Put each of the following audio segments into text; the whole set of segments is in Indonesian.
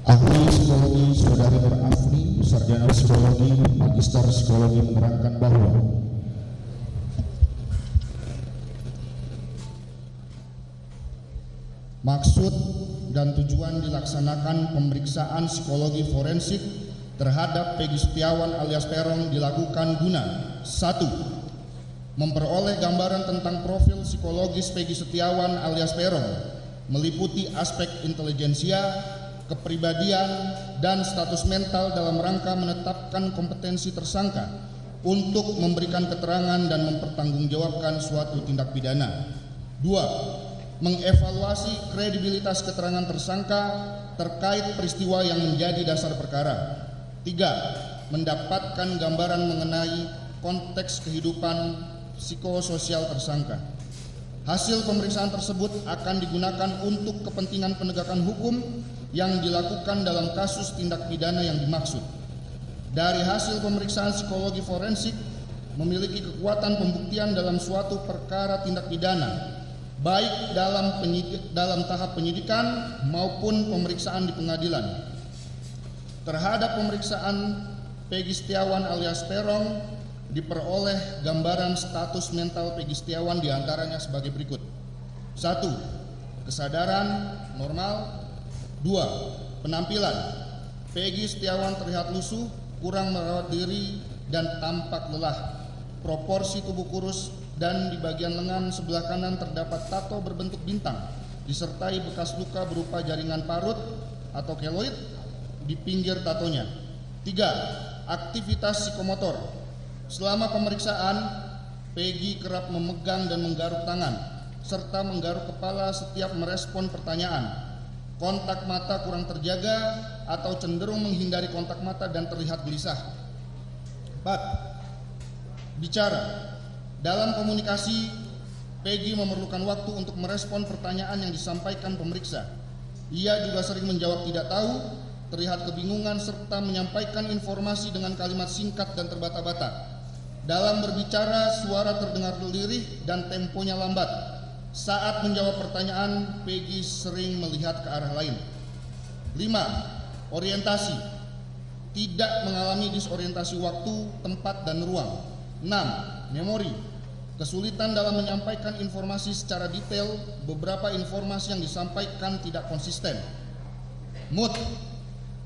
Ahli Psikologi Saudari Nur Afni, Sarjana Psikologi, Magister Psikologi menerangkan bahwa maksud dan tujuan dilaksanakan pemeriksaan psikologi forensik terhadap Peggy Setiawan alias Peron dilakukan guna 1. Memperoleh gambaran tentang profil psikologis Peggy Setiawan alias Peron meliputi aspek intelijensia, kepribadian, dan status mental dalam rangka menetapkan kompetensi tersangka untuk memberikan keterangan dan mempertanggungjawabkan suatu tindak pidana. 2. Mengevaluasi kredibilitas keterangan tersangka terkait peristiwa yang menjadi dasar perkara. 3. Mendapatkan gambaran mengenai konteks kehidupan psikososial tersangka. Hasil pemeriksaan tersebut akan digunakan untuk kepentingan penegakan hukum yang dilakukan dalam kasus tindak pidana yang dimaksud. Dari hasil pemeriksaan psikologi forensik memiliki kekuatan pembuktian dalam suatu perkara tindak pidana, baik dalam tahap penyidikan maupun pemeriksaan di pengadilan. Terhadap pemeriksaan Peggy Setiawan alias Peron diperoleh gambaran status mental Peggy Setiawan diantaranya sebagai berikut. 1. Kesadaran normal. 2. Penampilan Peggy Setiawan terlihat lusuh, kurang merawat diri, dan tampak lelah. Proporsi tubuh kurus dan di bagian lengan sebelah kanan terdapat tato berbentuk bintang disertai bekas luka berupa jaringan parut atau keloid di pinggir tatonya. 3. Aktivitas psikomotor. Selama pemeriksaan, Peggy kerap memegang dan menggaruk tangan serta menggaruk kepala setiap merespon pertanyaan. Kontak mata kurang terjaga atau cenderung menghindari kontak mata dan terlihat gelisah. 4. Bicara. Dalam komunikasi, Peggy memerlukan waktu untuk merespon pertanyaan yang disampaikan pemeriksa. Ia juga sering menjawab tidak tahu, terlihat kebingungan, serta menyampaikan informasi dengan kalimat singkat dan terbata-bata. Dalam berbicara, suara terdengar lirih dan temponya lambat. Saat menjawab pertanyaan, Peggy sering melihat ke arah lain. 5. Orientasi. Tidak mengalami disorientasi waktu, tempat, dan ruang. 6. Memori. Kesulitan dalam menyampaikan informasi secara detail, beberapa informasi yang disampaikan tidak konsisten. Mood.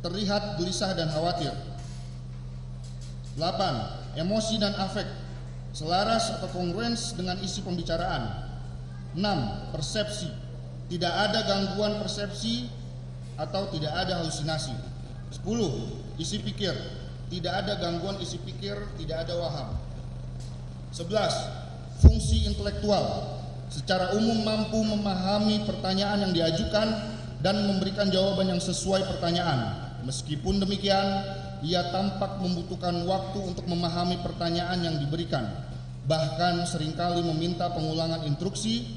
Terlihat gelisah dan khawatir. 8. Emosi dan afek. Selaras atau kongruens dengan isi pembicaraan. 6. Persepsi. Tidak ada gangguan persepsi atau tidak ada halusinasi. 10. Isi pikir. Tidak ada gangguan isi pikir, tidak ada waham. 11. Fungsi intelektual. Secara umum mampu memahami pertanyaan yang diajukan dan memberikan jawaban yang sesuai pertanyaan. Meskipun demikian, ia tampak membutuhkan waktu untuk memahami pertanyaan yang diberikan. Bahkan seringkali meminta pengulangan instruksi,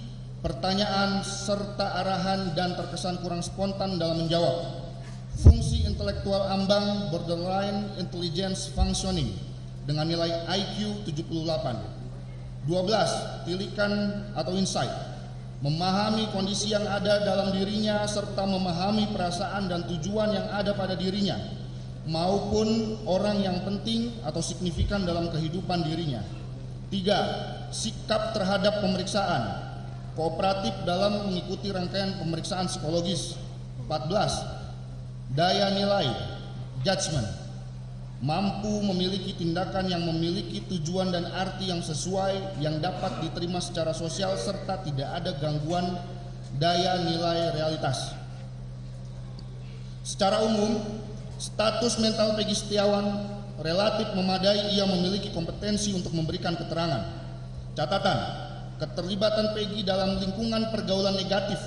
pertanyaan, serta arahan dan terkesan kurang spontan dalam menjawab. Fungsi intelektual ambang borderline intelligence functioning dengan nilai IQ 78. 12. Tilikan atau insight. Memahami kondisi yang ada dalam dirinya serta memahami perasaan dan tujuan yang ada pada dirinya maupun orang yang penting atau signifikan dalam kehidupan dirinya. 3. Sikap terhadap pemeriksaan. Kooperatif dalam mengikuti rangkaian pemeriksaan psikologis. 14. Daya nilai, judgment. Mampu memiliki tindakan yang memiliki tujuan dan arti yang sesuai, yang dapat diterima secara sosial, serta tidak ada gangguan daya nilai realitas. Secara umum, status mental Peggy Setiawan relatif memadai. Ia memiliki kompetensi untuk memberikan keterangan. Catatan, keterlibatan Peggy dalam lingkungan pergaulan negatif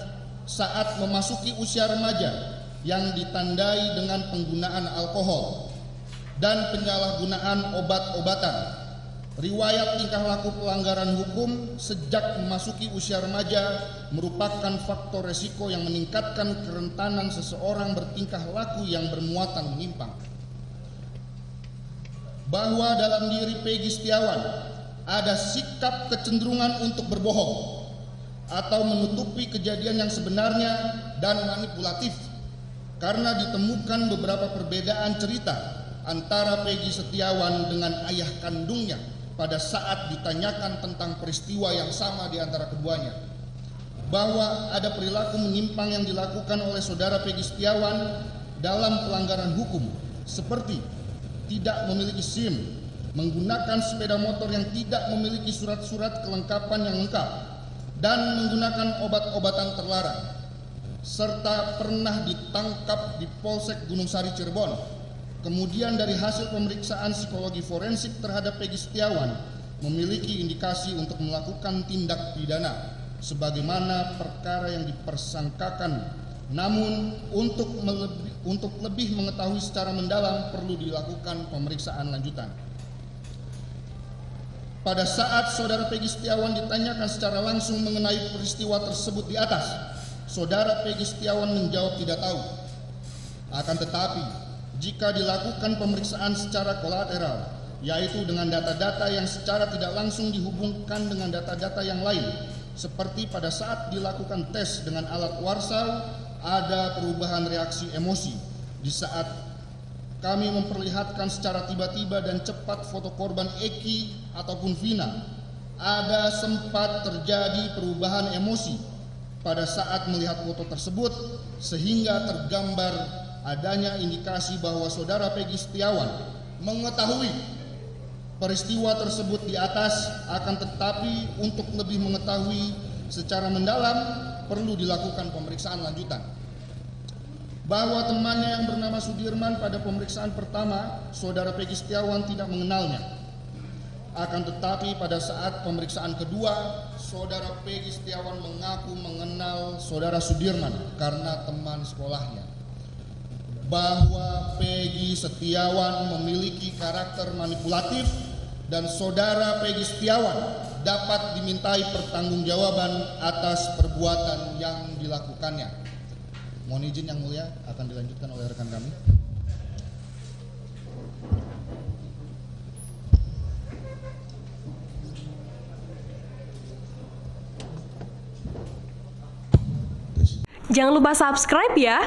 saat memasuki usia remaja yang ditandai dengan penggunaan alkohol dan penyalahgunaan obat-obatan. Riwayat tingkah laku pelanggaran hukum sejak memasuki usia remaja merupakan faktor resiko yang meningkatkan kerentanan seseorang bertingkah laku yang bermuatan menyimpang. Bahwa dalam diri Peggy Setiawan ada sikap kecenderungan untuk berbohong atau menutupi kejadian yang sebenarnya dan manipulatif. karena ditemukan beberapa perbedaan cerita antara Peggy Setiawan dengan ayah kandungnya pada saat ditanyakan tentang peristiwa yang sama di antara keduanya, bahwa ada perilaku menyimpang yang dilakukan oleh saudara Peggy Setiawan dalam pelanggaran hukum, seperti tidak memiliki SIM, menggunakan sepeda motor yang tidak memiliki surat-surat kelengkapan yang lengkap, dan menggunakan obat-obatan terlarang, serta pernah ditangkap di Polsek Gunung Sari Cirebon. Kemudian dari hasil pemeriksaan psikologi forensik terhadap Peggy Setiawan memiliki indikasi untuk melakukan tindak pidana sebagaimana perkara yang dipersangkakan. Namun untuk lebih mengetahui secara mendalam perlu dilakukan pemeriksaan lanjutan. Pada saat saudara Peggy Setiawan ditanyakan secara langsung mengenai peristiwa tersebut di atas, saudara Peggy Setiawan menjawab tidak tahu. Akan tetapi, jika dilakukan pemeriksaan secara kolateral, yaitu dengan data-data yang secara tidak langsung dihubungkan dengan data-data yang lain, seperti pada saat dilakukan tes dengan alat warsau, ada perubahan reaksi emosi di saat kami memperlihatkan secara tiba-tiba dan cepat foto korban Eki ataupun Vina. Ada sempat terjadi perubahan emosi pada saat melihat foto tersebut, sehingga tergambar adanya indikasi bahwa saudara Peggy Setiawan mengetahui peristiwa tersebut di atas. Akan tetapi untuk lebih mengetahui secara mendalam perlu dilakukan pemeriksaan lanjutan. Bahwa temannya yang bernama Sudirman pada pemeriksaan pertama, saudara Peggy Setiawan tidak mengenalnya. Akan tetapi pada saat pemeriksaan kedua, saudara Peggy Setiawan mengaku mengenal saudara Sudirman karena teman sekolahnya. Bahwa Peggy Setiawan memiliki karakter manipulatif dan saudara Peggy Setiawan dapat dimintai pertanggungjawaban atas perbuatan yang dilakukannya. Mohon izin yang mulia, akan dilanjutkan oleh rekan kami. Jangan lupa subscribe ya.